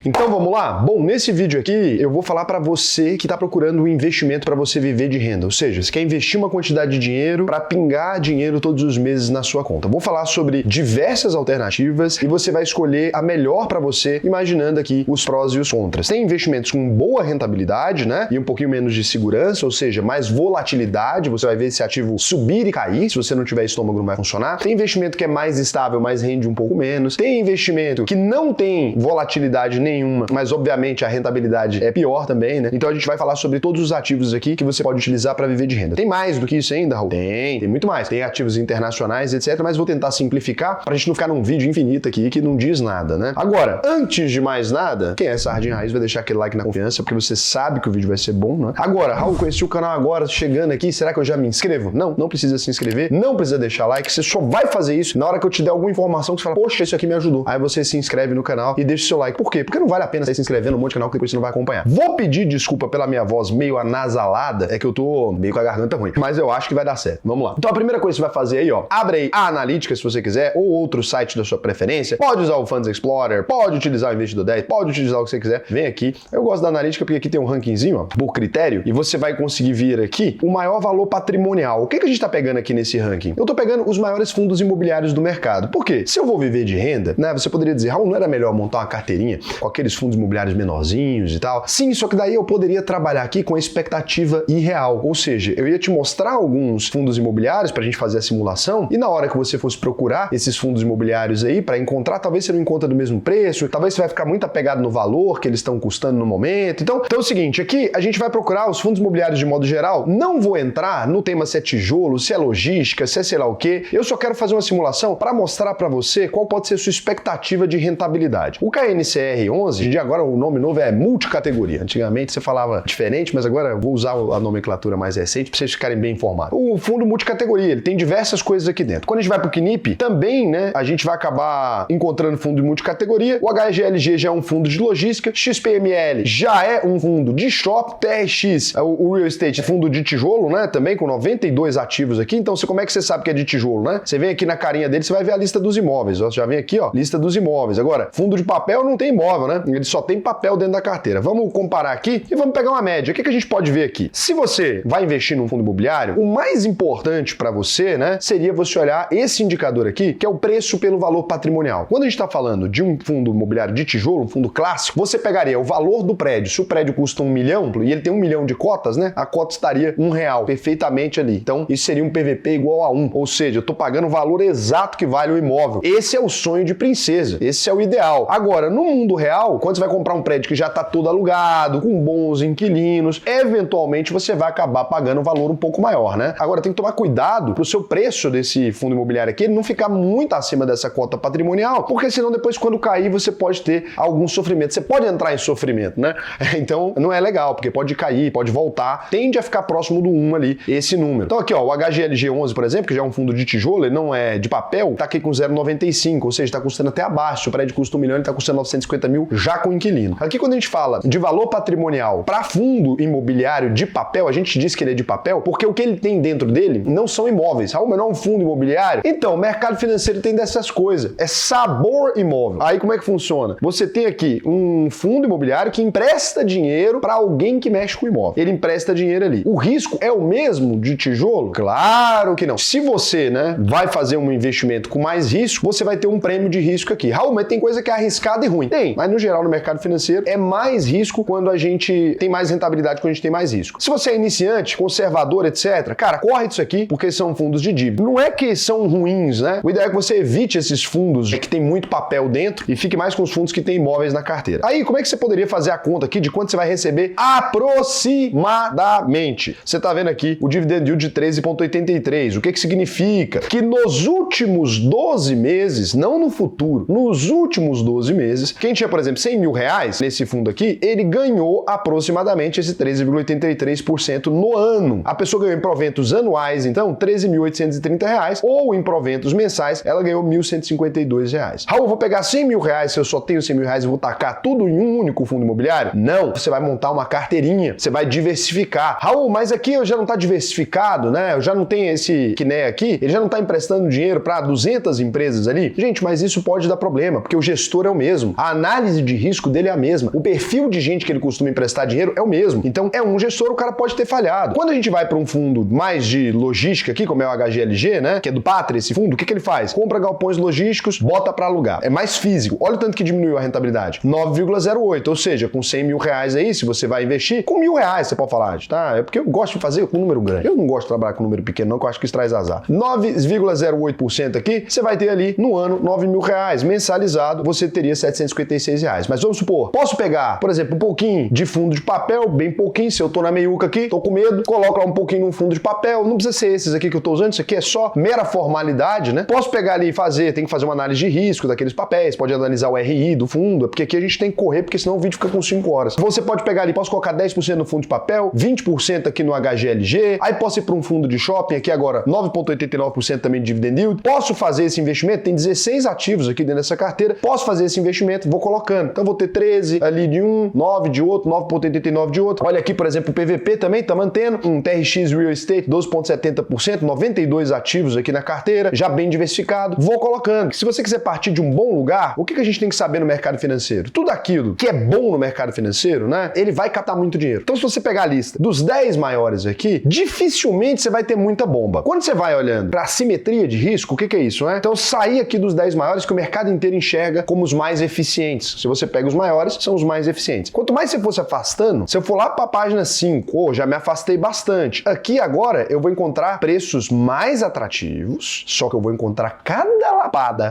Então vamos lá? Bom, nesse vídeo aqui eu vou falar para você que está procurando um investimento para você viver de renda, ou seja, você quer investir uma quantidade de dinheiro para pingar dinheiro todos os meses na sua conta. Vou falar sobre diversas alternativas e você vai escolher a melhor para você, imaginando aqui os prós e os contras. Tem investimentos com boa rentabilidade, né? E um pouquinho menos de segurança, ou seja, mais volatilidade, você vai ver esse ativo subir e cair, se você não tiver estômago não vai funcionar. Tem investimento que é mais estável, mas rende um pouco menos. Tem investimento que não tem volatilidade nenhuma, mas obviamente a rentabilidade é pior também, né? Então a gente vai falar sobre todos os ativos aqui que você pode utilizar para viver de renda. Tem mais do que isso ainda, Raul? Tem muito mais. Tem ativos internacionais, etc, mas vou tentar simplificar pra gente não ficar num vídeo infinito aqui que não diz nada, né? Agora, antes de mais nada, quem é Sardinha Raiz vai deixar aquele like na confiança, porque você sabe que o vídeo vai ser bom, né? Agora, Raul, conheci o canal agora, chegando aqui, será que eu já me inscrevo? Não precisa se inscrever, não precisa deixar like, você só vai fazer isso na hora que eu te der alguma informação que você fala, poxa, isso aqui me ajudou. Aí você se inscreve no canal e deixa o seu like. Por quê? Porque não vale a pena você se inscrever num monte de canal que depois você não vai acompanhar. Vou pedir desculpa pela minha voz meio anasalada, é que eu tô meio com a garganta ruim, mas eu acho que vai dar certo. Vamos lá. Então a primeira coisa que você vai fazer aí, ó, abre aí a Analytics se você quiser, ou outro site da sua preferência, pode usar o Funds Explorer, pode utilizar o Investidor 10, pode utilizar o que você quiser, vem aqui. Eu gosto da Analytics porque aqui tem um rankingzinho, ó, por critério, e você vai conseguir vir aqui o maior valor patrimonial. O que a gente tá pegando aqui nesse ranking? Eu tô pegando os maiores fundos imobiliários do mercado. Por quê? Se eu vou viver de renda, né, você poderia dizer, Raul, não era melhor montar uma carteirinha com aqueles fundos imobiliários menorzinhos e tal? Sim, só que daí eu poderia trabalhar aqui com a expectativa irreal, ou seja, eu ia te mostrar alguns fundos imobiliários pra gente fazer a simulação e na hora que você fosse procurar esses fundos imobiliários aí pra encontrar, talvez você não encontra do mesmo preço, talvez você vai ficar muito apegado no valor que eles estão custando no momento. Então é o seguinte, aqui a gente vai procurar os fundos imobiliários de modo geral, não vou entrar no tema se é tijolo, se é logística, se é sei lá o quê, eu só quero fazer uma simulação para mostrar para você qual pode ser a sua expectativa de rentabilidade. O KNCR 11, de agora o nome novo é multicategoria. Antigamente você falava diferente, mas agora eu vou usar a nomenclatura mais recente para vocês ficarem bem informados. O fundo multicategoria, ele tem diversas coisas aqui dentro. Quando a gente vai para o KNIP, também, né, a gente vai acabar encontrando fundo de multicategoria. O HGLG já é um fundo de logística, XPML já é um fundo de shopping, TRX, o Real Estate, fundo de tijolo, né, também com 92 ativos aqui. Então, como é que você sabe que é de tijolo, né? Você vem aqui na carinha dele, você vai ver a lista dos imóveis. Ó, já vem aqui, ó, lista dos imóveis. Agora, fundo de papel não tem imóvel, né? Ele só tem papel dentro da carteira. Vamos comparar aqui e vamos pegar uma média. O que a gente pode ver aqui? Se você vai investir num fundo imobiliário, o mais importante para você, né, seria você olhar esse indicador aqui, que é o preço pelo valor patrimonial. Quando a gente está falando de um fundo imobiliário de tijolo, um fundo clássico, você pegaria o valor do prédio. Se o prédio custa 1 milhão e ele tem 1 milhão de cotas, né, a cota estaria R$1 perfeitamente ali. Então, isso seria um PVP igual a 1. Ou seja, eu estou pagando o valor exato que vale o imóvel. Esse é o sonho de princesa. Esse é o ideal. Agora, no mundo real, quando você vai comprar um prédio que já está todo alugado, com bons inquilinos, eventualmente você vai acabar pagando um valor um pouco maior, né? Agora, tem que tomar cuidado para o seu preço desse fundo imobiliário aqui, ele não ficar muito acima dessa cota patrimonial, porque senão depois quando cair você pode ter algum sofrimento. Você pode entrar em sofrimento, né? Então, não é legal, porque pode cair, pode voltar, tende a ficar próximo do 1 ali, esse número. Então aqui, ó, o HGLG 11, por exemplo, que já é um fundo de tijolo, ele não é de papel, tá aqui com 0,95, ou seja, tá custando até abaixo. Se o prédio custa 1 milhão, ele tá custando 950 mil já com inquilino. Aqui quando a gente fala de valor patrimonial para fundo imobiliário de papel, a gente diz que ele é de papel, porque o que ele tem dentro dele não são imóveis. Ah, mas não é um fundo imobiliário? Então, o mercado financeiro tem dessas coisas. É sabor imóvel. Aí como é que funciona? Você tem aqui um fundo imobiliário que empresta dinheiro para alguém que mexe com imóvel. Ele empresta dinheiro ali. O risco é o mesmo de tijolo? Claro que não. Se você, né, vai fazer um investimento com mais risco, você vai ter um prêmio de risco aqui. Raul, mas tem coisa que é arriscada e ruim. Tem, mas no geral no mercado financeiro é mais risco quando a gente tem mais rentabilidade, quando a gente tem mais risco. Se você é iniciante, conservador, etc., cara, corre disso aqui, porque são fundos de dívida. Não é que são ruins, né? O ideal é que você evite esses fundos que tem muito papel dentro e fique mais com os fundos que tem imóveis na carteira. Aí, como é que você poderia fazer a conta aqui de quanto você vai receber aproximadamente? Você tá vendo aqui o dividend yield de 13,83. O que significa? Que nos últimos 12 meses, não no futuro, nos últimos 12 meses, quem tinha, por exemplo, 100 mil reais nesse fundo aqui, ele ganhou aproximadamente esse 13,83% no ano. A pessoa ganhou em proventos anuais, então, R$13.830, ou em proventos mensais, ela ganhou R$1.152. Raul, vou pegar 100 mil reais, se eu só tenho 100 mil reais e vou tacar tudo em um único fundo imobiliário? Não, você vai montar uma carteirinha, você vai diversificar. Raul, mas aqui eu já não tá diversificado, né? Eu já não tenho esse Quiné aqui, ele já não tá emprestando dinheiro para 200 empresas ali? Gente, mas isso pode dar problema, porque o gestor é o mesmo. A análise análise de risco dele é a mesma. O perfil de gente que ele costuma emprestar dinheiro é o mesmo. Então, é um gestor, o cara pode ter falhado. Quando a gente vai para um fundo mais de logística aqui, como é o HGLG, né, que é do Pátria, esse fundo, o que ele faz? Compra galpões logísticos, bota para alugar. É mais físico. Olha o tanto que diminuiu a rentabilidade. 9,08, ou seja, com 100 mil reais aí, se você vai investir, com R$1.000 você pode falar, tá? É porque eu gosto de fazer com número grande. Eu não gosto de trabalhar com número pequeno, não, que eu acho que isso traz azar. 9,08% aqui, você vai ter ali no ano R$9.000. Mensalizado, você teria R$756. Mas vamos supor, posso pegar, por exemplo, um pouquinho de fundo de papel, bem pouquinho, se eu tô na meiuca aqui, tô com medo, coloco lá um pouquinho num fundo de papel, não precisa ser esses aqui que eu tô usando, isso aqui é só mera formalidade, né? Posso pegar ali e fazer, tem que fazer uma análise de risco daqueles papéis, pode analisar o RI do fundo, porque aqui a gente tem que correr, porque senão o vídeo fica com 5 horas. Você pode pegar ali, posso colocar 10% no fundo de papel, 20% aqui no HGLG, aí posso ir para um fundo de shopping, aqui agora 9,89% também de dividend yield. Posso fazer esse investimento, tem 16 ativos aqui dentro dessa carteira, posso fazer esse investimento, vou colocando. Então vou ter 13 ali de um, 9 de outro, 9,89 de outro. Olha aqui, por exemplo, o PVP também tá mantendo, um TRX Real Estate 12,70%, 92 ativos aqui na carteira, já bem diversificado. Vou colocando. Se você quiser partir de um bom lugar, o que a gente tem que saber no mercado financeiro? Tudo aquilo que é bom no mercado financeiro, né? Ele vai captar muito dinheiro. Então, se você pegar a lista dos 10 maiores aqui, dificilmente você vai ter muita bomba. Quando você vai olhando para a simetria de risco, o que é isso, né? Então, sair aqui dos 10 maiores que o mercado inteiro enxerga como os mais eficientes. Se você pega os maiores, são os mais eficientes. Quanto mais você for se afastando, se eu for lá para a página 5, já me afastei bastante. Aqui agora eu vou encontrar preços mais atrativos, só que eu vou encontrar cada lapada.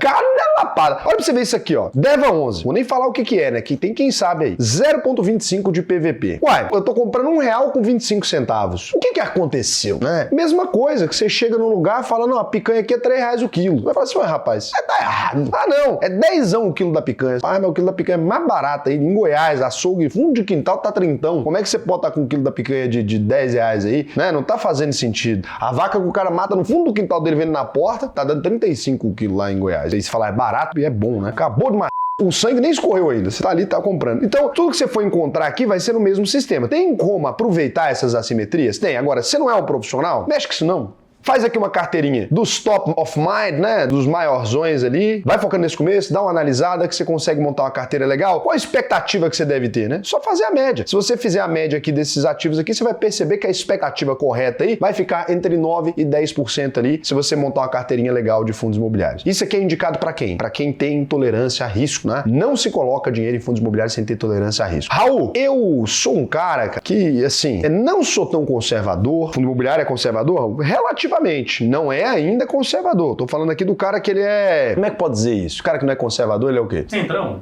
Olha pra você ver isso aqui, ó. DEVA 11. Vou nem falar o que é, né? Que tem quem sabe aí. 0,25 de PVP. Uai, eu tô comprando R$1,25. O que aconteceu, né? Mesma coisa que você chega num lugar e fala, não, a picanha aqui é R$3 o quilo. Vai falar assim, ué, rapaz, tá errado. Ah, não, é 10ão o quilo da picanha. Ah, mas o quilo da picanha é mais barato aí. Em Goiás, açougue, fundo de quintal tá 30. Como é que você pode estar com um quilo da picanha de R$10 aí, né? Não tá fazendo sentido. A vaca que o cara mata no fundo do quintal dele vendo na porta, tá dando 35 quilos lá em Goiás. Aí você fala, é barato e é bom, né? Acabou de matar. O sangue nem escorreu ainda, você tá ali, tá comprando. Então, tudo que você for encontrar aqui vai ser no mesmo sistema. Tem como aproveitar essas assimetrias? Tem. Agora, se você não é um profissional, mexe com isso não. Faz aqui uma carteirinha dos top of mind, né? Dos maiorzões ali. Vai focando nesse começo, dá uma analisada que você consegue montar uma carteira legal. Qual a expectativa que você deve ter, né? Só fazer a média. Se você fizer a média aqui desses ativos aqui, você vai perceber que a expectativa correta aí vai ficar entre 9% e 10% ali, se você montar uma carteirinha legal de fundos imobiliários. Isso aqui é indicado para quem? Para quem tem intolerância a risco, né? Não se coloca dinheiro em fundos imobiliários sem ter tolerância a risco. Raul, eu sou um cara que, assim, não sou tão conservador. Fundo imobiliário é conservador? Relativamente. Não é ainda conservador. Tô falando aqui do cara que ele é... Como é que pode dizer isso? O cara que não é conservador, ele é o quê? Centrão.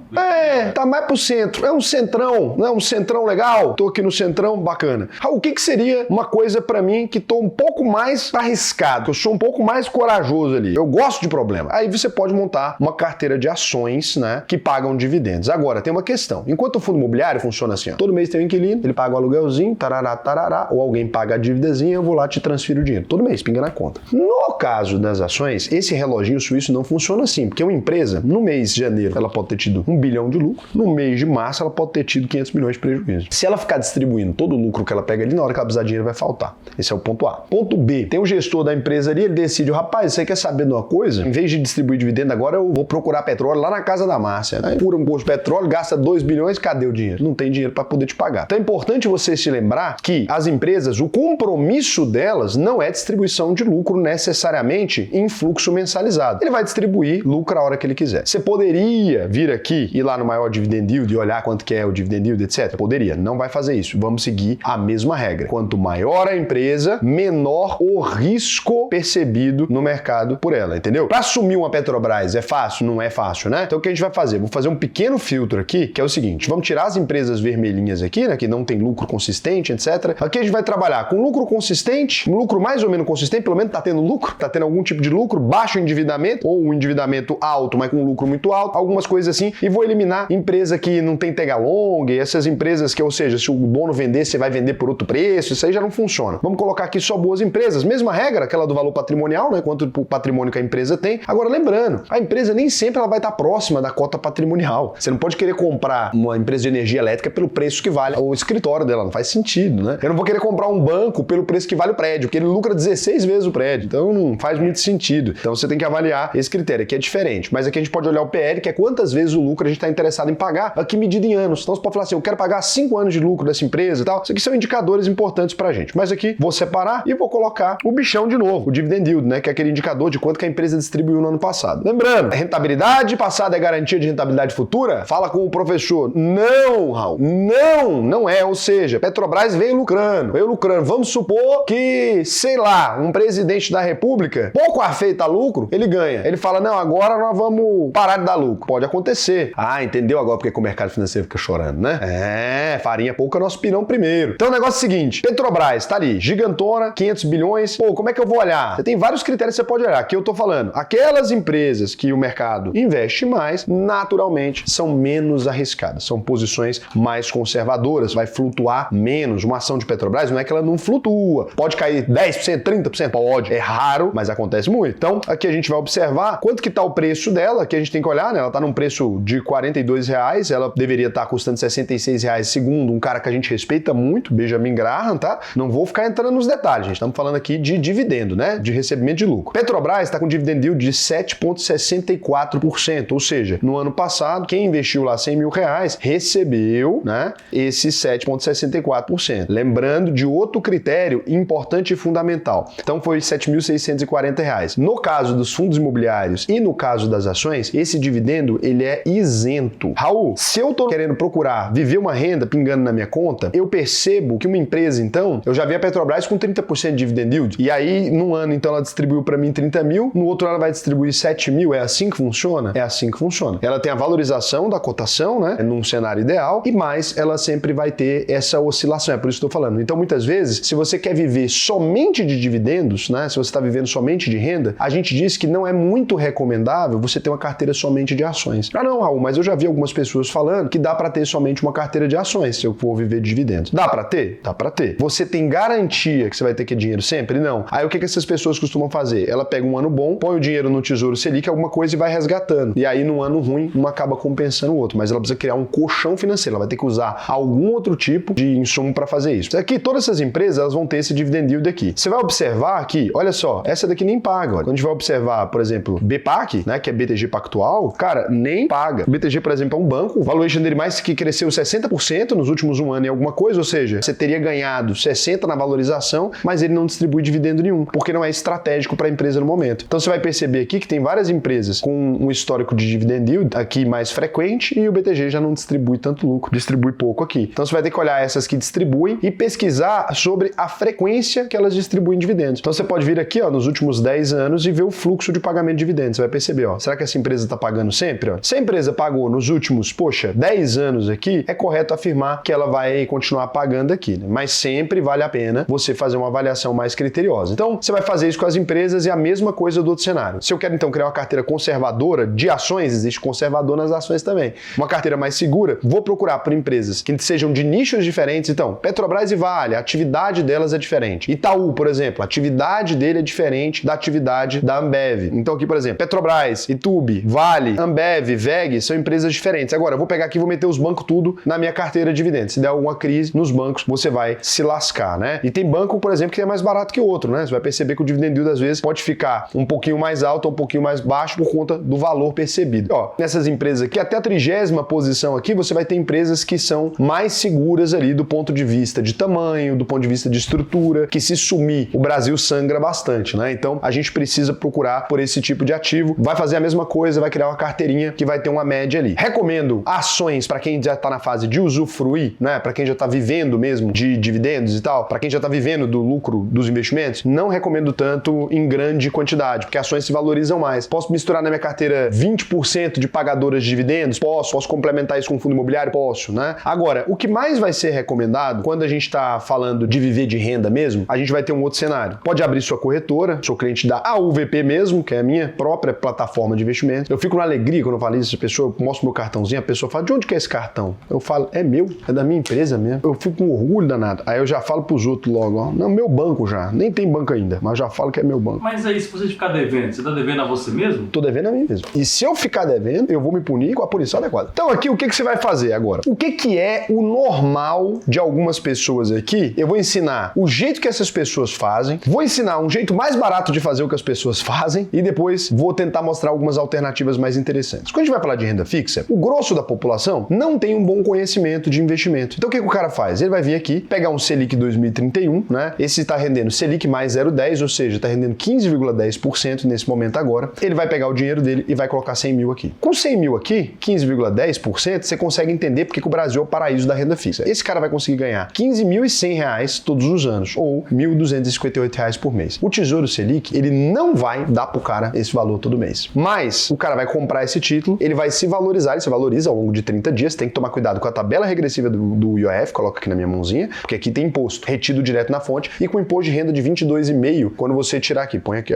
Tá mais pro centro. É um centrão, não é um centrão legal? Tô aqui no centrão, bacana. O que seria uma coisa pra mim que tô um pouco mais arriscado, que eu sou um pouco mais corajoso ali? Eu gosto de problema. Aí você pode montar uma carteira de ações, né, que pagam dividendos. Agora, tem uma questão. Enquanto o fundo imobiliário funciona assim, ó, todo mês tem um inquilino, ele paga o aluguelzinho, tarará, ou alguém paga a dívidazinha, eu vou lá te transfiro o dinheiro. Todo mês, pinga na conta. No caso das ações, esse reloginho suíço não funciona assim, porque uma empresa, no mês de janeiro, ela pode ter tido 1 bilhão de lucro, no mês de março, ela pode ter tido 500 milhões de prejuízo. Se ela ficar distribuindo todo o lucro que ela pega ali, na hora que ela precisar de dinheiro, vai faltar. Esse é o ponto A. Ponto B, tem o gestor da empresa ali, ele decide, rapaz, você quer saber de uma coisa? Em vez de distribuir dividendo, agora eu vou procurar petróleo lá na casa da Márcia. Aí pura um posto de petróleo, gasta 2 bilhões, cadê o dinheiro? Não tem dinheiro para poder te pagar. Então é importante você se lembrar que as empresas, o compromisso delas não é distribuição de lucro necessariamente em fluxo mensalizado. Ele vai distribuir lucro a hora que ele quiser. Você poderia vir aqui, ir lá no maior dividend yield e olhar quanto que é o dividend yield, etc. Poderia. Não vai fazer isso. Vamos seguir a mesma regra. Quanto maior a empresa, menor o risco percebido no mercado por ela, entendeu? Para assumir uma Petrobras é fácil? Não é fácil, né? Então o que a gente vai fazer? Vou fazer um pequeno filtro aqui, que é o seguinte, vamos tirar as empresas vermelhinhas aqui, né, que não tem lucro consistente, etc. Aqui a gente vai trabalhar com lucro consistente, um lucro mais ou menos consistente, pelo menos tá tendo lucro, tá tendo algum tipo de lucro, baixo endividamento, ou um endividamento alto, mas com um lucro muito alto, algumas coisas assim, e vou eliminar empresa que não tem tag along, essas empresas que, ou seja, se o dono vender, você vai vender por outro preço, isso aí já não funciona. Vamos colocar aqui só boas empresas, mesma regra, aquela do valor patrimonial, né, quanto o patrimônio que a empresa tem. Agora, lembrando, a empresa nem sempre ela vai estar próxima da cota patrimonial. Você não pode querer comprar uma empresa de energia elétrica pelo preço que vale o escritório dela, não faz sentido, né? Eu não vou querer comprar um banco pelo preço que vale o prédio, porque ele lucra 16 vezes o prédio, então não faz muito sentido. Então você tem que avaliar esse critério, que é diferente. Mas aqui a gente pode olhar o PL, que é quantas vezes o lucro a gente está interessado em pagar, aqui medido em anos. Então você pode falar assim, eu quero pagar 5 anos de lucro dessa empresa e tal. Isso aqui são indicadores importantes pra gente. Mas aqui vou separar e vou colocar o bichão de novo, o dividend yield, né? Que é aquele indicador de quanto que a empresa distribuiu no ano passado. Lembrando, rentabilidade passada é garantia de rentabilidade futura? Fala com o professor. Não, Raul. Não é. Ou seja, Petrobras veio lucrando. Vamos supor que, sei lá, um presidente da República, pouco afeito a lucro, ele ganha. Ele fala, não, agora nós vamos parar de dar lucro. Pode acontecer. Ah, entendeu agora porque que o mercado financeiro fica chorando, né? Farinha pouca, nosso pirão primeiro. Então o negócio é o seguinte, Petrobras tá ali, gigantona, 500 bilhões. Pô, como é que eu vou olhar? Você tem vários critérios que você pode olhar. Aqui eu tô falando, aquelas empresas que o mercado investe mais, naturalmente, são menos arriscadas. São posições mais conservadoras, vai flutuar menos. Uma ação de Petrobras não é que ela não flutua. Pode cair 10%, 30%? Pode. É raro, mas acontece muito. Então, aqui a gente vai observar quanto que tá o preço dela, que a gente tem que olhar, né? Ela tá num preço de R$42, ela deveria estar custando R$66, segundo um cara que a gente respeita muito, Benjamin Graham, tá? Não vou ficar entrando nos detalhes, gente. Estamos falando aqui de dividendo, né? De recebimento de lucro. Petrobras está com dividend yield de 7,64%, ou seja, no ano passado, quem investiu lá R$100 mil recebeu, né, esse 7,64%. Lembrando de outro critério importante e fundamental. Então foi R$7.640. No caso dos fundos imobiliários e no caso das ações, esse dividendo ele é isento. Raul, se eu tô querendo procurar viver uma renda pingando na minha conta, eu percebo que uma empresa, então, eu já vi a Petrobras com 30% de dividend yield, e aí, num ano, então, ela distribuiu para mim 30 mil, no outro ela vai distribuir 7 mil, é assim que funciona? É assim que funciona. Ela tem a valorização da cotação, né, num cenário ideal, e mais, ela sempre vai ter essa oscilação, é por isso que eu tô falando. Então, muitas vezes, se você quer viver somente de dividendos, né, se você está vivendo somente de renda, a gente diz que não é muito recomendável você ter uma carteira somente de ações. Ah, não, Raul, mas eu já vi algumas pessoas falando que dá para ter somente uma carteira de ações se eu for viver de dividendos. Dá para ter? Dá para ter. Você tem garantia que você vai ter que dinheiro sempre? Não. Aí o que essas pessoas costumam fazer? Ela pega um ano bom, põe o dinheiro no Tesouro Selic, alguma coisa e vai resgatando. E aí num ano ruim, um acaba compensando o outro. Mas ela precisa criar um colchão financeiro. Ela vai ter que usar algum outro tipo de insumo para fazer isso. Aqui, todas essas empresas, elas vão ter esse dividend yield aqui. Você vai observar aqui, olha só, essa daqui nem paga. Olha. Quando a gente vai observar, por exemplo, BPAC, né, que é BTG Pactual, cara, nem paga. O BTG, por exemplo, é um banco, o valuation dele mais que cresceu 60% nos últimos um ano e alguma coisa, ou seja, você teria ganhado 60% na valorização, mas ele não distribui dividendo nenhum, porque não é estratégico para a empresa no momento. Então você vai perceber aqui que tem várias empresas com um histórico de dividend yield aqui mais frequente e o BTG já não distribui tanto lucro, distribui pouco aqui. Então você vai ter que olhar essas que distribuem e pesquisar sobre a frequência que elas distribuem dividendos. Então você pode vir aqui, ó, nos últimos 10 anos e ver o fluxo de pagamento de dividendos. Você vai perceber, ó, será que essa empresa está pagando sempre? Ó? Se a empresa pagou nos últimos, 10 anos aqui, é correto afirmar que ela vai continuar pagando aqui, né? Mas sempre vale a pena você fazer uma avaliação mais criteriosa. Então, você vai fazer isso com as empresas e a mesma coisa do outro cenário. Se eu quero, então, criar uma carteira conservadora de ações, existe conservador nas ações também. Uma carteira mais segura, vou procurar por empresas que sejam de nichos diferentes. Então, Petrobras e Vale, a atividade delas é diferente. Itaú, por exemplo, a atividade dele é diferente da atividade da Ambev. Então, aqui, por exemplo, Petrobras, Itube, Vale, Ambev, VEG, são empresas diferentes. Agora, eu vou pegar aqui e vou meter os bancos tudo na minha carteira de dividendos. Se der alguma crise nos bancos, você vai se lascar, né? E tem banco, por exemplo, que é mais barato que o outro, né? Você vai perceber que o dividend yield, às vezes, pode ficar um pouquinho mais alto ou um pouquinho mais baixo por conta do valor percebido. Ó, nessas empresas aqui, até a 30ª posição aqui, você vai ter empresas que são mais seguras ali do ponto de vista de tamanho, do ponto de vista de estrutura, que se sumir, o Brasil sangra bastante, né? Então, a gente precisa procurar por esse tipo de ativo. Vai fazer a mesma coisa, vai criar uma carteirinha que vai ter uma média ali. Recomendo ações para quem já está na fase de usufruir, né? Para quem já está vivendo mesmo de dividendos e tal, para quem já está vivendo do lucro dos investimentos, não recomendo tanto em grande quantidade, porque ações se valorizam mais. Posso misturar na minha carteira 20% de pagadoras de dividendos? Posso complementar isso com fundo imobiliário? Posso, né? Agora, o que mais vai ser recomendado quando a gente está falando de viver de renda mesmo, a gente vai ter um outro cenário. Pode abrir sua corretora, sou cliente da AUVP mesmo, que é a minha própria plataforma de investimento. Eu fico na alegria quando eu falo isso, a pessoa mostra meu cartãozinho, a pessoa fala, de onde que é esse cartão? Eu falo, é meu, é da minha empresa mesmo. Eu fico com orgulho danado. Aí eu já falo pros outros logo, ó, não, meu banco já, nem tem banco ainda, mas já falo que é meu banco. Mas aí, se você ficar devendo, você tá devendo a você mesmo? Tô devendo a mim mesmo. E se eu ficar devendo, eu vou me punir com a punição adequada. Então aqui, o que você vai fazer agora? O que é o normal de algumas pessoas aqui? Eu vou ensinar o jeito que essas pessoas fazem, Vou ensinar um jeito mais barato de fazer o que as pessoas fazem e depois vou tentar mostrar algumas alternativas mais interessantes. Quando a gente vai falar de renda fixa, o grosso da população não tem um bom conhecimento de investimento. Então o que o cara faz? Ele vai vir aqui, pegar um Selic 2031, né? Esse está rendendo Selic mais 0,10, ou seja, está rendendo 15,10% nesse momento agora. Ele vai pegar o dinheiro dele e vai colocar 100 mil aqui. Com 100 mil aqui, 15,10%, você consegue entender porque que o Brasil é o paraíso da renda fixa. Esse cara vai conseguir ganhar R$15.100 todos os anos, ou R$1.258 por mês. O Tesouro Selic, ele não vai dar pro cara esse valor todo mês. Mas o cara vai comprar esse título, ele vai se valorizar, ele se valoriza ao longo de 30 dias, tem que tomar cuidado com a tabela regressiva do IOF, coloca aqui na minha mãozinha, porque aqui tem imposto retido direto na fonte e com imposto de renda de 22,5 quando você tirar aqui, põe aqui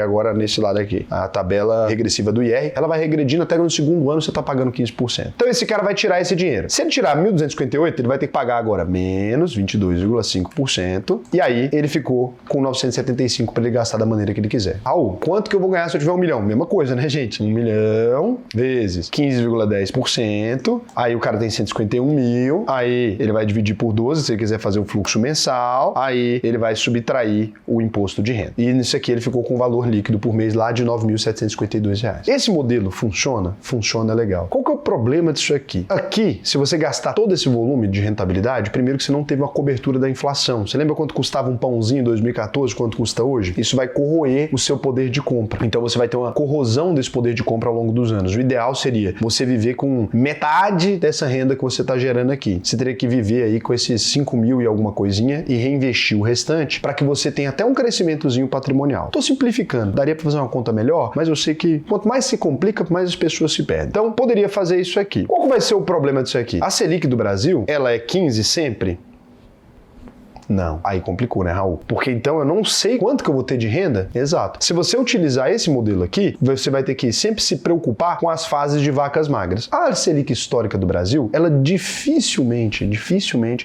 agora nesse lado aqui, a tabela regressiva do IR, ela vai regredindo até que no segundo ano você tá pagando 15%. Então esse cara vai tirar esse dinheiro. Se ele tirar 1.258, ele vai ter que pagar agora menos 22,5% e aí ele ficou com 975 para ele gastar da maneira que ele quiser. Raul, quanto que eu vou ganhar se eu tiver 1 milhão? Mesma coisa, né, gente? 1 milhão vezes 15,10%, aí o cara tem 151 mil, aí ele vai dividir por 12 se ele quiser fazer o fluxo mensal, aí ele vai subtrair o imposto de renda. E nisso aqui ele ficou com um valor líquido por mês lá de R$ 9.752. Esse modelo funciona? Funciona legal. Qual que é o problema disso aqui? Aqui, se você gastar todo esse volume de rentabilidade, primeiro que você não teve uma cobertura da inflação. Você lembra quanto custava um pãozinho em 2014, quanto custa hoje? Isso vai corroer o seu poder de compra. Então você vai ter uma corrosão desse poder de compra ao longo dos anos. O ideal seria você viver com metade dessa renda que você está gerando aqui. Você teria que viver aí com esses 5 mil e alguma coisinha e reinvestir o restante para que você tenha até um crescimentozinho patrimonial. Estou simplificando. Daria para fazer uma conta melhor, mas eu sei que quanto mais se complica, mais as pessoas se perdem. Então, poderia fazer isso aqui. Qual vai ser o problema disso aqui? A Selic do Brasil, ela é 15 sempre? Não. Aí complicou, né, Raul? Porque então eu não sei quanto que eu vou ter de renda. Exato. Se você utilizar esse modelo aqui, você vai ter que sempre se preocupar com as fases de vacas magras. A Selic histórica do Brasil, ela dificilmente,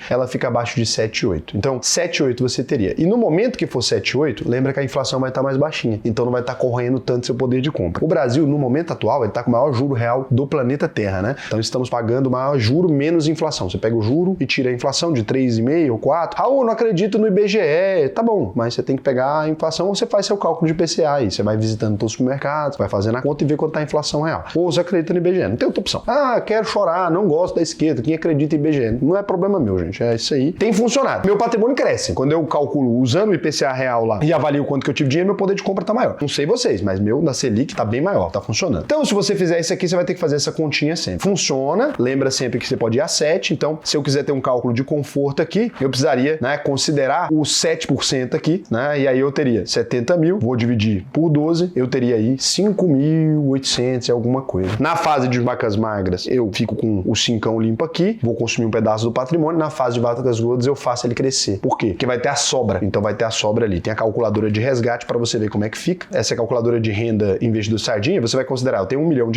ela fica abaixo de 7,8. Então, 7,8 você teria. E no momento que for 7,8, lembra que a inflação vai estar mais baixinha. Então não vai estar corroendo tanto seu poder de compra. O Brasil, no momento atual, ele está com o maior juro real do planeta Terra, né? Então estamos pagando o maior juro menos inflação. Você pega o juro e tira a inflação de 3,5 ou 4. Raul, não acredito no IBGE. Tá bom, mas você tem que pegar a inflação ou você faz seu cálculo de IPCA aí. Você vai visitando todos os supermercados, vai fazendo a conta e vê quanto tá a inflação real. Ou você acredita no IBGE. Não tem outra opção. Ah, quero chorar, não gosto da esquerda. Quem acredita em IBGE? Não é problema meu, gente. É isso aí. Tem funcionado. Meu patrimônio cresce. Quando eu calculo usando o IPCA real lá e avalio quanto que eu tive dinheiro, meu poder de compra tá maior. Não sei vocês, mas meu na Selic tá bem maior. Tá funcionando. Então, se você fizer isso aqui, você vai ter que fazer essa continha sempre. Funciona. Lembra sempre que você pode ir a 7. Então, se eu quiser ter um cálculo de conforto aqui, eu precisaria, né, considerar os 7% aqui, né? E aí eu teria 70 mil, vou dividir por 12, eu teria aí 5.800 e alguma coisa. Na fase de vacas magras, eu fico com o 5 limpo aqui, vou consumir um pedaço do patrimônio. Na fase de vacas gordas, eu faço ele crescer. Por quê? Porque vai ter a sobra. Então vai ter a sobra ali. Tem a calculadora de resgate para você ver como é que fica. Essa calculadora de renda investidor sardinha, você vai considerar, eu tenho R$1 milhão,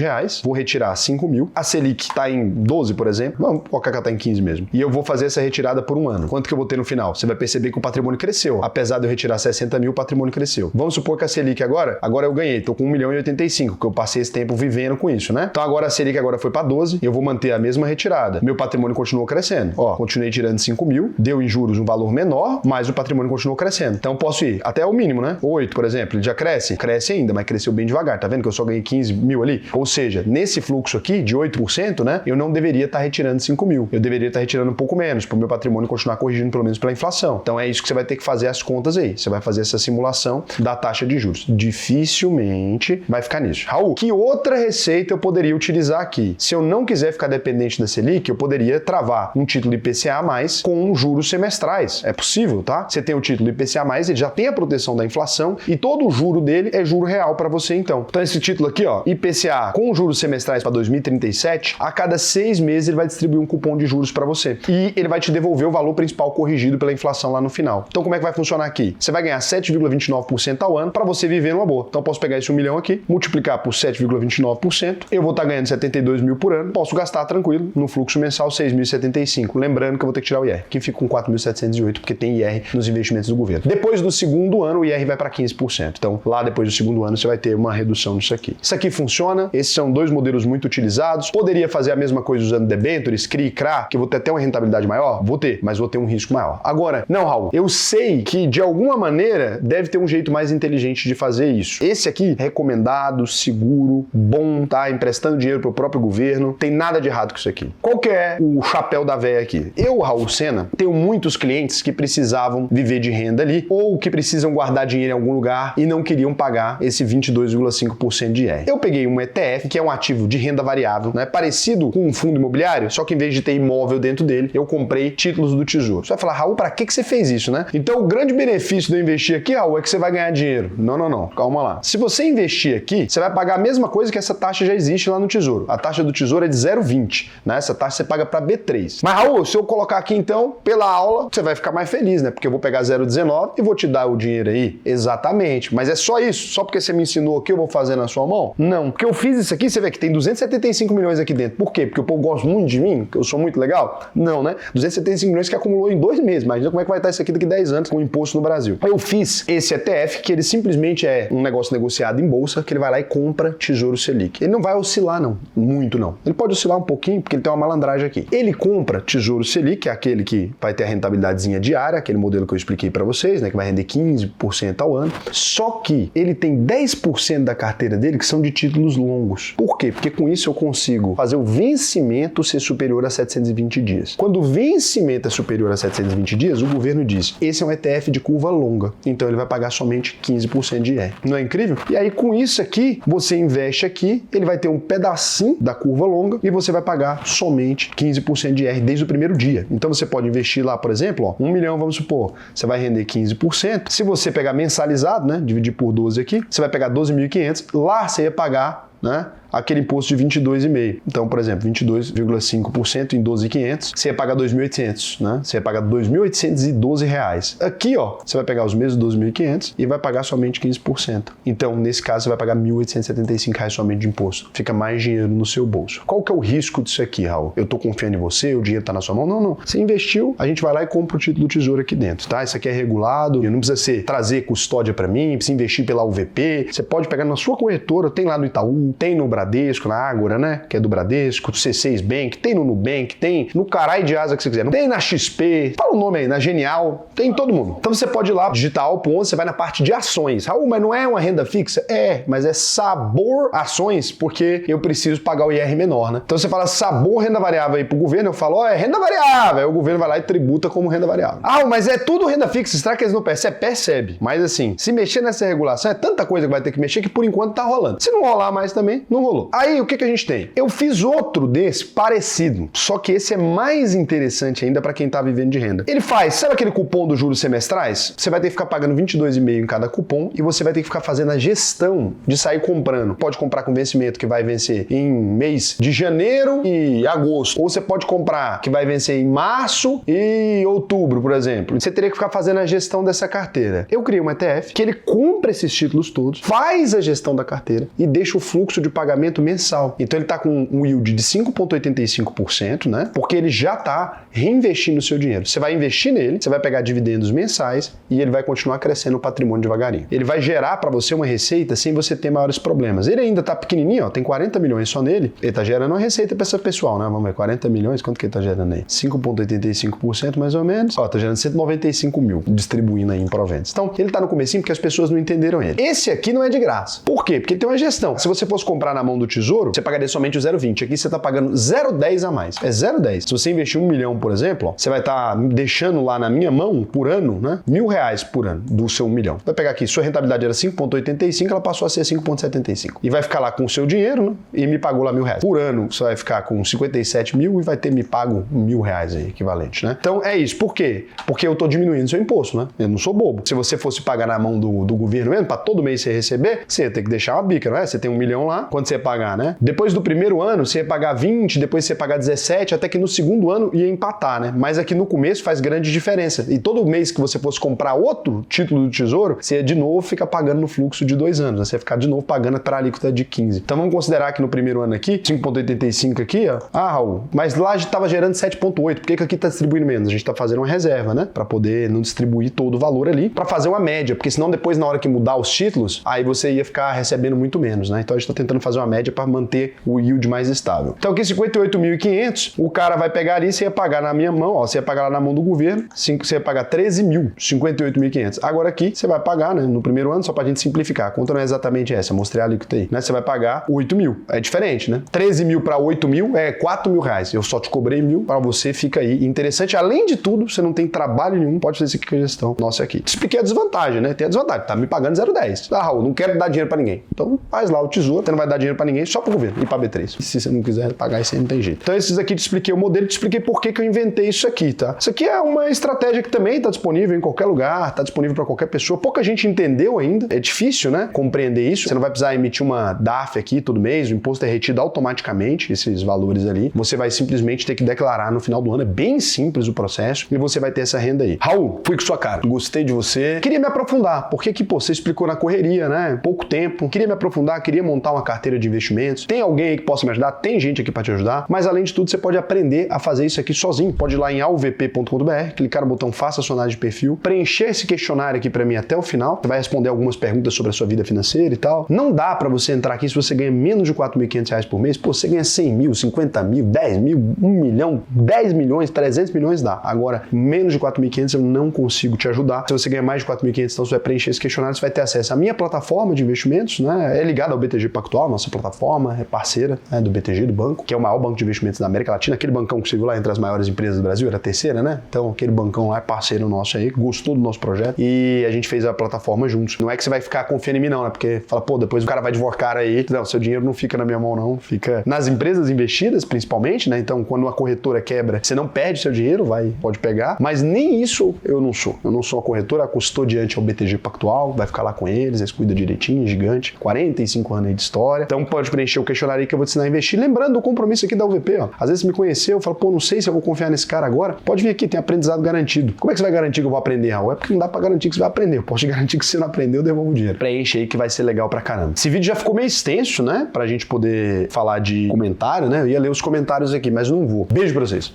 vou retirar 5 mil. A Selic está em 12, por exemplo. Vamos colocar que ela está em 15 mesmo. E eu vou fazer essa retirada por um ano. Quanto que eu vou ter no final? Você vai perceber que o patrimônio cresceu. Apesar de eu retirar 60 mil, o patrimônio cresceu. Vamos supor que a Selic agora eu ganhei, tô com 1.085, que eu passei esse tempo vivendo com isso, né? Então agora a Selic agora foi para 12, eu vou manter a mesma retirada. Meu patrimônio continuou crescendo. Ó, continuei tirando 5 mil, deu em juros um valor menor, mas o patrimônio continuou crescendo. Então eu posso ir até o mínimo, né? 8, por exemplo, ele já cresce? Cresce ainda, mas cresceu bem devagar. Tá vendo que eu só ganhei 15 mil ali? Ou seja, nesse fluxo aqui de 8%, né? Eu não deveria estar retirando 5 mil. Eu deveria estar retirando um pouco menos, para o meu patrimônio continuar corrigindo pelo menos pela inflação. Então é isso que você vai ter que fazer as contas aí. Você vai fazer essa simulação da taxa de juros. Dificilmente vai ficar nisso. Raul, que outra receita eu poderia utilizar aqui? Se eu não quiser ficar dependente da Selic, eu poderia travar um título IPCA+, com juros semestrais. É possível, tá? Você tem o título IPCA+, ele já tem a proteção da inflação e todo o juro dele é juro real para você então. Então esse título aqui, ó, IPCA com juros semestrais para 2037, a cada 6 meses ele vai distribuir um cupom de juros para você. E ele vai te devolver o valor principal corrigido pela inflação lá no final. Então como é que vai funcionar aqui? Você vai ganhar 7,29% ao ano para você viver numa boa. Então eu posso pegar esse 1 milhão aqui, multiplicar por 7,29%, eu vou estar ganhando 72 mil por ano, posso gastar tranquilo no fluxo mensal 6.075. Lembrando que eu vou ter que tirar o IR, que fica com 4.708, porque tem IR nos investimentos do governo. Depois do segundo ano, o IR vai para 15%. Então lá depois do segundo ano, você vai ter uma redução nisso aqui. Isso aqui funciona, esses são dois modelos muito utilizados. Poderia fazer a mesma coisa usando debentures, CRI, CRA, que eu vou ter até uma rentabilidade maior? Vou ter, mas vou ter um risco maior. Agora, Agora, não, Raul, eu sei que de alguma maneira deve ter um jeito mais inteligente de fazer isso. Esse aqui, recomendado, seguro, bom, tá? Emprestando dinheiro pro próprio governo, tem nada de errado com isso aqui. Qual que é o chapéu da véia aqui? Eu, Raul Sena, tenho muitos clientes que precisavam viver de renda ali, ou que precisam guardar dinheiro em algum lugar e não queriam pagar esse 22,5% de IR. Eu peguei um ETF, que é um ativo de renda variável, né? Parecido com um fundo imobiliário, só que em vez de ter imóvel dentro dele, eu comprei títulos do Tesouro. Você vai falar, Raul, pra que você fez isso, né? Então, o grande benefício de eu investir aqui, Raul, é que você vai ganhar dinheiro. Não. Calma lá. Se você investir aqui, você vai pagar a mesma coisa que essa taxa já existe lá no Tesouro. A taxa do Tesouro é de 0,20, né? Essa taxa você paga para B3. Mas, Raul, se eu colocar aqui, então, pela aula, você vai ficar mais feliz, né? Porque eu vou pegar 0,19 e vou te dar o dinheiro aí. Exatamente. Mas é só isso? Só porque você me ensinou aqui, eu vou fazer na sua mão? Não. Porque eu fiz isso aqui, você vê que tem 275 milhões aqui dentro. Por quê? Porque o povo gosta muito de mim? Que eu sou muito legal? Não, né? 275 milhões que acumulou em 2 meses. Imagina como é que vai estar isso aqui daqui a 10 anos com o imposto no Brasil. Eu fiz esse ETF, que ele simplesmente é um negócio negociado em bolsa, que ele vai lá e compra Tesouro Selic. Ele não vai oscilar, não. Muito não. Ele pode oscilar um pouquinho, porque ele tem uma malandragem aqui. Ele compra Tesouro Selic, que é aquele que vai ter a rentabilidadezinha diária, aquele modelo que eu expliquei para vocês, né? Que vai render 15% ao ano. Só que ele tem 10% da carteira dele que são de títulos longos. Por quê? Porque com isso eu consigo fazer o vencimento ser superior a 720 dias. Quando o vencimento é superior a 720 dias, o governo diz, esse é um ETF de curva longa, então ele vai pagar somente 15% de IR. Não é incrível? E aí com isso aqui, você investe aqui, ele vai ter um pedacinho da curva longa e você vai pagar somente 15% de IR desde o primeiro dia. Então você pode investir lá, por exemplo, ó, 1 milhão, vamos supor, você vai render 15%. Se você pegar mensalizado, né, dividir por 12 aqui, você vai pegar 12.500, lá você ia pagar, né, aquele imposto de 22,5%. Então, por exemplo, 22,5% em 12.500, você ia pagar 2.800, né? Você ia pagar 2.812 reais. Aqui, ó, você vai pegar os mesmos 12.500 e vai pagar somente 15%. Então, nesse caso, você vai pagar 1.875 reais somente de imposto. Fica mais dinheiro no seu bolso. Qual que é o risco disso aqui, Raul? Eu tô confiando em você, o dinheiro tá na sua mão? Não. Você investiu, a gente vai lá e compra o título do Tesouro aqui dentro, tá? Isso aqui é regulado, não precisa trazer custódia para mim, precisa investir pela UVP. Você pode pegar na sua corretora, tem lá no Itaú, tem no Bradesco, na Ágora, né? Que é do Bradesco, C6 Bank, tem no Nubank, tem no carai de asa que você quiser. Tem na XP, fala o nome aí, na Genial, tem em todo mundo. Então você pode ir lá, digitar Alpo 11, você vai na parte de ações. Raul, mas não é uma renda fixa? É, mas é sabor ações, porque eu preciso pagar o IR menor, né? Então você fala sabor renda variável aí pro governo, eu falo, ó, é renda variável. Aí o governo vai lá e tributa como renda variável. Ah, mas é tudo renda fixa, será que eles não percebem? Percebe. Mas assim, se mexer nessa regulação, é tanta coisa que vai ter que mexer que por enquanto tá rolando. Se não rolar mais também, não rolou. Aí, o que a gente tem? Eu fiz outro desse parecido, só que esse é mais interessante ainda para quem tá vivendo de renda. Ele faz, sabe aquele cupom dos juros semestrais? Você vai ter que ficar pagando 22,5 em cada cupom e você vai ter que ficar fazendo a gestão de sair comprando. Pode comprar com vencimento que vai vencer em mês de janeiro e agosto. Ou você pode comprar que vai vencer em março e outubro, por exemplo. Você teria que ficar fazendo a gestão dessa carteira. Eu criei um ETF que ele compra esses títulos todos, faz a gestão da carteira e deixa o fluxo de pagamento mensal. Então ele está com um yield de 5,85%, né? Porque ele já está reinvestindo o seu dinheiro. Você vai investir nele, você vai pegar dividendos mensais e ele vai continuar crescendo o patrimônio devagarinho. Ele vai gerar para você uma receita sem você ter maiores problemas. Ele ainda está pequenininho, ó, tem 40 milhões só nele. Ele está gerando uma receita para essa pessoal, né? Vamos ver, 40 milhões, quanto que ele está gerando aí? 5,85% mais ou menos. Ó, está gerando 195 mil, distribuindo aí em proventos. Então, ele está no comecinho porque as pessoas não entenderam ele. Esse aqui não é de graça. Por quê? Porque ele tem uma gestão. Se você fosse comprar na mão do Tesouro, você pagaria somente o 0,20. Aqui você está pagando 0,10 a mais. É 0,10. Se você investir 1 milhão, por exemplo, ó, você vai estar deixando lá na minha mão, por ano, né? R$1.000 por ano do seu 1 milhão. Vai pegar aqui, sua rentabilidade era 5,85, ela passou a ser 5,75. E vai ficar lá com o seu dinheiro, né? E me pagou lá R$1.000. Por ano, você vai ficar com 57 mil e vai ter me pago R$1.000 aí, equivalente, né? Então, é isso. Por quê? Porque eu estou diminuindo seu imposto, né? Eu não sou bobo. Se você fosse pagar na mão do governo mesmo, para todo mês você receber, você ia ter que deixar uma bica, não é? Você tem 1 milhão lá, quando você ia pagar, né? Depois do primeiro ano, você ia pagar 20, depois você ia pagar 17, até que no segundo ano ia empatar, né? Mas aqui no começo faz grande diferença. E todo mês que você fosse comprar outro título do Tesouro, você ia de novo ficar pagando no fluxo de 2 anos, né? Você ia ficar de novo pagando para a alíquota de 15. Então vamos considerar que no primeiro ano aqui, 5,85 aqui, ó. Ah, Raul, mas lá já estava gerando 7,8. Por que aqui está distribuindo menos? A gente está fazendo uma reserva, né? Para poder não distribuir todo o valor ali, para fazer uma média, porque senão depois na hora que mudar os títulos, aí você ia ficar recebendo muito menos, né? Então a gente está tentando fazer uma média para manter o yield mais estável. Então aqui 58.500, o cara vai pegar ali, você ia pagar na minha mão, ó, você ia pagar lá na mão do governo, você ia pagar 13 mil, 58.500. Agora aqui você vai pagar, né, no primeiro ano, só pra gente simplificar, a conta não é exatamente essa, eu mostrei a alíquota aí, né, você vai pagar 8 mil, é diferente, né? 13 mil para 8 mil é 4 mil reais, eu só te cobrei 1.000, para você fica aí interessante, além de tudo, você não tem trabalho nenhum, pode fazer isso aqui com a gestão nossa aqui. Te expliquei a desvantagem, né? Tem a desvantagem, tá me pagando 0,10. Ah, Raul, não quero dar dinheiro pra ninguém. Então faz lá o tesouro, você não vai dar dinheiro pra ninguém, só pro governo e pra B3. E se você não quiser pagar, isso aí não tem jeito. Então esses aqui te expliquei o modelo, te expliquei por que eu inventei isso aqui, tá? Isso aqui é uma estratégia que também tá disponível em qualquer lugar, tá disponível pra qualquer pessoa. Pouca gente entendeu ainda, é difícil, né? Compreender isso. Você não vai precisar emitir uma DARF aqui todo mês, o imposto é retido automaticamente, esses valores ali. Você vai simplesmente ter que declarar no final do ano, é bem simples o processo e você vai ter essa renda aí. Raul, fui com sua cara, gostei de você. Queria me aprofundar, porque que, pô, você explicou na correria, né? Pouco tempo. Queria me aprofundar, queria montar uma carteira de investimentos. Tem alguém aí que possa me ajudar? Tem gente aqui para te ajudar. Mas além de tudo, você pode aprender a fazer isso aqui sozinho. Pode ir lá em alvp.com.br, clicar no botão Faça sua análise de perfil, preencher esse questionário aqui para mim até o final. Você vai responder algumas perguntas sobre a sua vida financeira e tal. Não dá para você entrar aqui se você ganha menos de R$4.500 por mês. Pô, você ganha 100 mil, 50 mil, 10 mil, 1 milhão, 10 milhões, 300 milhões dá. Agora, menos de 4.500 eu não consigo te ajudar. Se você ganha mais de 4.500, então você vai preencher esse questionário, você vai ter acesso à minha plataforma de investimentos, né? É ligada ao BTG Pactual, nossa plataforma, é parceira, né, do BTG, do banco, que é o maior banco de investimentos da América Latina. Aquele bancão que você viu lá entre as maiores empresas do Brasil, era a terceira, né? Então aquele bancão lá é parceiro nosso aí, gostou do nosso projeto e a gente fez a plataforma juntos. Não é que você vai ficar confiando em mim não, né? Porque fala, pô, depois o cara vai divorcar aí. Não, seu dinheiro não fica na minha mão não, fica nas empresas investidas principalmente, né? Então quando uma corretora quebra, você não perde seu dinheiro, pode pegar, mas nem isso eu não sou. Eu não sou a corretora, a custodiante é o BTG Pactual, vai ficar lá com eles cuidam direitinho, gigante, 45 anos aí de história. Então pode preencher o questionário aí que eu vou te ensinar a investir. Lembrando do compromisso aqui da UVP, ó. Às vezes você me conheceu, fala, pô, não sei se eu vou confiar nesse cara agora. Pode vir aqui, tem aprendizado garantido. Como é que você vai garantir que eu vou aprender, Raul? É porque não dá pra garantir que você vai aprender. Eu posso te garantir que se você não aprendeu, eu devolvo o dinheiro. Preenche aí que vai ser legal pra caramba. Esse vídeo já ficou meio extenso, né? Pra gente poder falar de comentário, né? Eu ia ler os comentários aqui, mas não vou. Beijo pra vocês.